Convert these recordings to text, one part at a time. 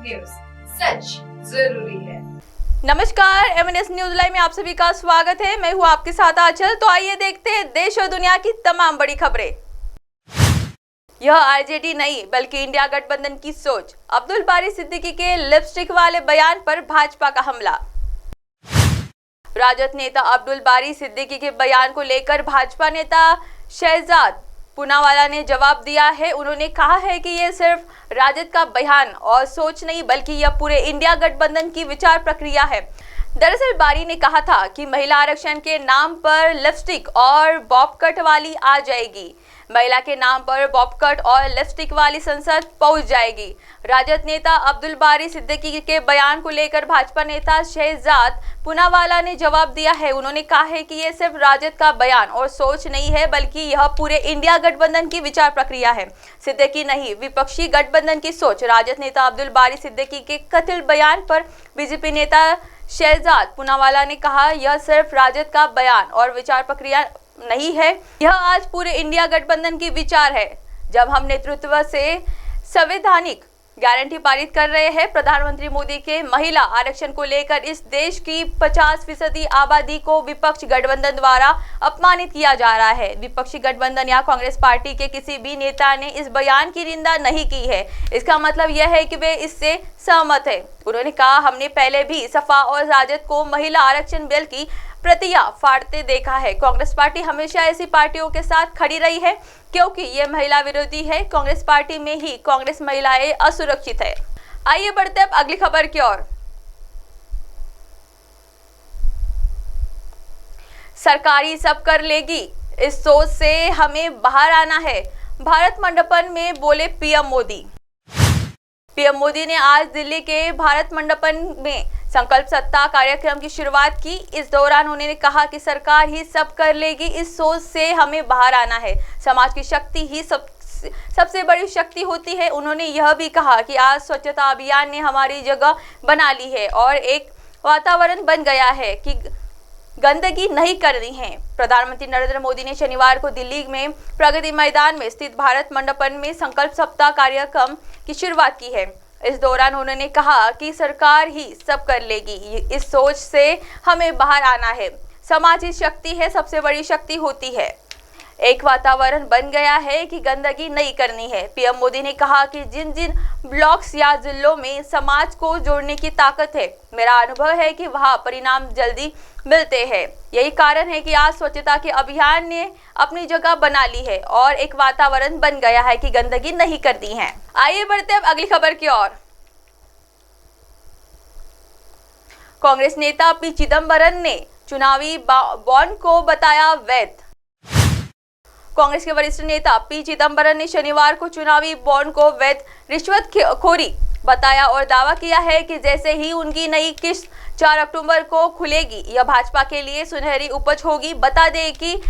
News, सच जरूरी है। नमस्कार, एमएनएस न्यूज लाइव में आप सभी का स्वागत है। मैं हूं आपके साथ आंचल। तो आइए देखते हैं देश और दुनिया की तमाम बड़ी खबरें। यह आरजेडी नहीं बल्कि इंडिया गठबंधन की सोच। अब्दुल बारी सिद्दीकी के लिपस्टिक वाले बयान पर भाजपा का हमला। राजद नेता अब्दुल बारी सिद्दीकी के बयान को लेकर भाजपा नेता शहजाद पूनावाला ने जवाब दिया है। उन्होंने कहा है कि यह सिर्फ राजद का बयान और सोच नहीं बल्कि यह पूरे इंडिया गठबंधन की विचार प्रक्रिया है। दरअसल बारी ने कहा था कि महिला आरक्षण के नाम पर लिपस्टिक और बॉब कट वाली आ जाएगी। महिला के नाम पर बॉब कट और लिपस्टिक वाली संसद पहुंच जाएगी। राजद नेता अब्दुल बारी सिद्दीकी के बयान को लेकर भाजपा नेता शहजाद पूनावाला ने जवाब दिया है। उन्होंने कहा है कि यह सिर्फ राजद का बयान और सोच नहीं है बल्कि यह पूरे इंडिया गठबंधन की विचार प्रक्रिया है। सिद्दीकी नहीं, विपक्षी गठबंधन की सोच। राजद नेता अब्दुल बारी सिद्दीकी के कथित बयान पर बीजेपी नेता शहजाद पूनावाला ने कहा, यह सिर्फ राजद का बयान और विचार प्रक्रिया नहीं है, यह आज पूरे इंडिया गठबंधन की विचार है। जब हम नेतृत्व से संवैधानिक गारंटी पारित कर रहे हैं, प्रधानमंत्री मोदी के महिला आरक्षण को लेकर इस देश की 50% आबादी को विपक्ष गठबंधन द्वारा अपमानित किया जा रहा है। विपक्षी गठबंधन या कांग्रेस पार्टी के किसी भी नेता ने इस बयान की निंदा नहीं की है। इसका मतलब यह है कि वे इससे सहमत है। उन्होंने कहा, हमने पहले भी सपा और राजद को महिला आरक्षण बिल की प्रतियां फाड़ते देखा है। कांग्रेस पार्टी हमेशा ऐसी पार्टियों के साथ खड़ी रही है क्योंकि ये महिला विरोधी है। कांग्रेस पार्टी में ही कांग्रेस महिलाएं असुरक्षित है। आइए बढ़ते अब अगली खबर की ओर। सरकारी सब कर लेगी, इस सोच से हमें बाहर आना है, भारत मंडपम में बोले पीएम मोदी। पीएम मोदी ने आज दिल्ली के भारत मंडपम में संकल्प सत्ता कार्यक्रम की शुरुआत की। इस दौरान उन्होंने कहा कि सरकार ही सब कर लेगी, इस सोच से हमें बाहर आना है। समाज की शक्ति ही सबसे बड़ी शक्ति होती है। उन्होंने यह भी कहा कि आज स्वच्छता अभियान ने हमारी जगह बना ली है और एक वातावरण बन गया है कि गंदगी नहीं करनी है। प्रधानमंत्री नरेंद्र मोदी ने शनिवार को दिल्ली में प्रगति मैदान में स्थित भारत मंडपम में संकल्प सप्ताह कार्यक्रम की शुरुआत की है। इस दौरान उन्होंने कहा कि सरकार ही सब कर लेगी, इस सोच से हमें बाहर आना है। समाज ही शक्ति है, सबसे बड़ी शक्ति होती है। एक वातावरण बन गया है कि गंदगी नहीं करनी है। पीएम मोदी ने कहा कि जिन जिन ब्लॉक्स या जिलों में समाज को जोड़ने की ताकत है, मेरा अनुभव है कि वहां परिणाम जल्दी मिलते हैं। यही कारण है कि आज स्वच्छता के अभियान ने अपनी जगह बना ली है और एक वातावरण बन गया है कि गंदगी नहीं करनी है। आइए बढ़ते अब अगली खबर की ओर। कांग्रेस नेता पी चिदंबरम ने चुनावी बॉन्ड को बताया वैध। कांग्रेस के वरिष्ठ नेता पी चिदंबरम ने शनिवार को चुनावी बॉन्ड को वैध रिश्वतखोरी बताया और दावा किया है कि जैसे ही उनकी नई किस्त 4 अक्टूबर को खुलेगी, यह भाजपा के लिए सुनहरी उपज होगी। बता दें कि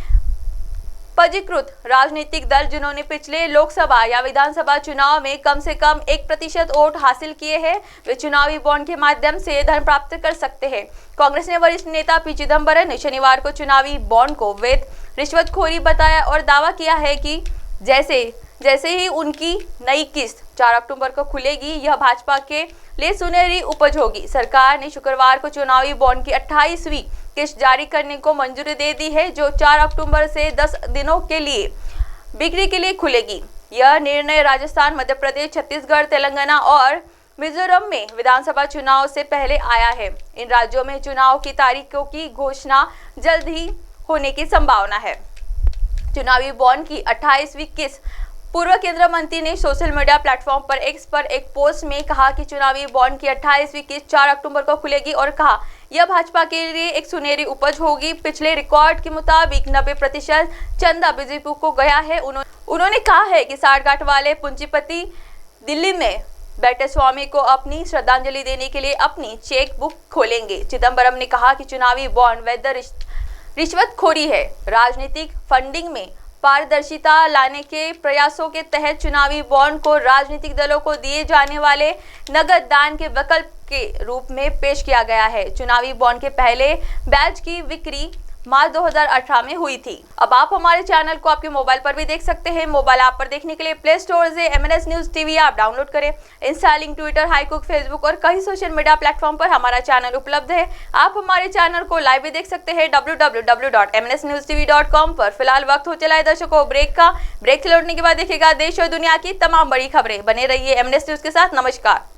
पंजीकृत राजनीतिक दल जिन्होंने पिछले लोकसभा या विधानसभा चुनाव में कम से कम 1% वोट हासिल किए हैं, वे चुनावी बॉन्ड के माध्यम से धन प्राप्त कर सकते हैं। कांग्रेस ने वरिष्ठ नेता पी चिदंबरम ने शनिवार को चुनावी बॉन्ड को वैध रिश्वतखोरी बताया और दावा किया है कि जैसे ही उनकी नई किस्त 4 अक्टूबर को खुलेगी, यह भाजपा के लिए सुनहरी उपज होगी। सरकार ने शुक्रवार को चुनावी बॉन्ड की 28वीं किस्त जारी करने को मंजूरी दे दी है, जो 4 अक्टूबर से 10 दिनों के लिए बिक्री के लिए खुलेगी। यह निर्णय राजस्थान, मध्य प्रदेश, छत्तीसगढ़, तेलंगाना और मिजोरम में विधानसभा चुनाव से पहले आया है। इन राज्यों में चुनाव की तारीखों की घोषणा जल्द ही होने की संभावना है। चुनावी बॉन्ड की 28वीं किस्त पूर्व केंद्रीय मंत्री ने सोशल मीडिया प्लेटफॉर्म पर एक्स पर एक पोस्ट में कहा कि चुनावी बॉन्ड की 28वीं किस्त 4 अक्टूबर को खुलेगी और कहा, यह भाजपा के लिए एक सुनहरी उपज होगी। पिछले रिकॉर्ड के मुताबिक 90% चंदा बीजेपी को गया है। उन्होंने कहा है कि साठगांठ वाले पूंजीपति दिल्ली में बैठे स्वामी को अपनी श्रद्धांजलि देने के लिए अपनी चेक बुक खोलेंगे। चिदंबरम ने कहा कि चुनावी बॉन्ड वैध रिश्वतखोरी है। राजनीतिक फंडिंग में पारदर्शिता लाने के प्रयासों के तहत चुनावी बॉन्ड को राजनीतिक दलों को दिए जाने वाले नगद दान के विकल्प के रूप में पेश किया गया है। चुनावी बॉन्ड के पहले बैच की बिक्री मार्च 2018 में हुई थी। अब आप हमारे चैनल को आपके मोबाइल पर भी देख सकते हैं। मोबाइल ऐप पर देखने के लिए प्ले स्टोर से MNS news TV app download करें। इंस्टालिंग ट्विटर, हाईकुक, फेसबुक और कई सोशल मीडिया प्लेटफॉर्म पर हमारा चैनल उपलब्ध है। आप हमारे चैनल को लाइव भी देख सकते हैं www.mnsnewstv.com पर। फिलहाल वक्त हो चला है दर्शकों ब्रेक का। ब्रेक से लौटने के बाद देखिएगा देश और दुनिया की तमाम बड़ी खबरें। बने रहिए MNS न्यूज के साथ। नमस्कार।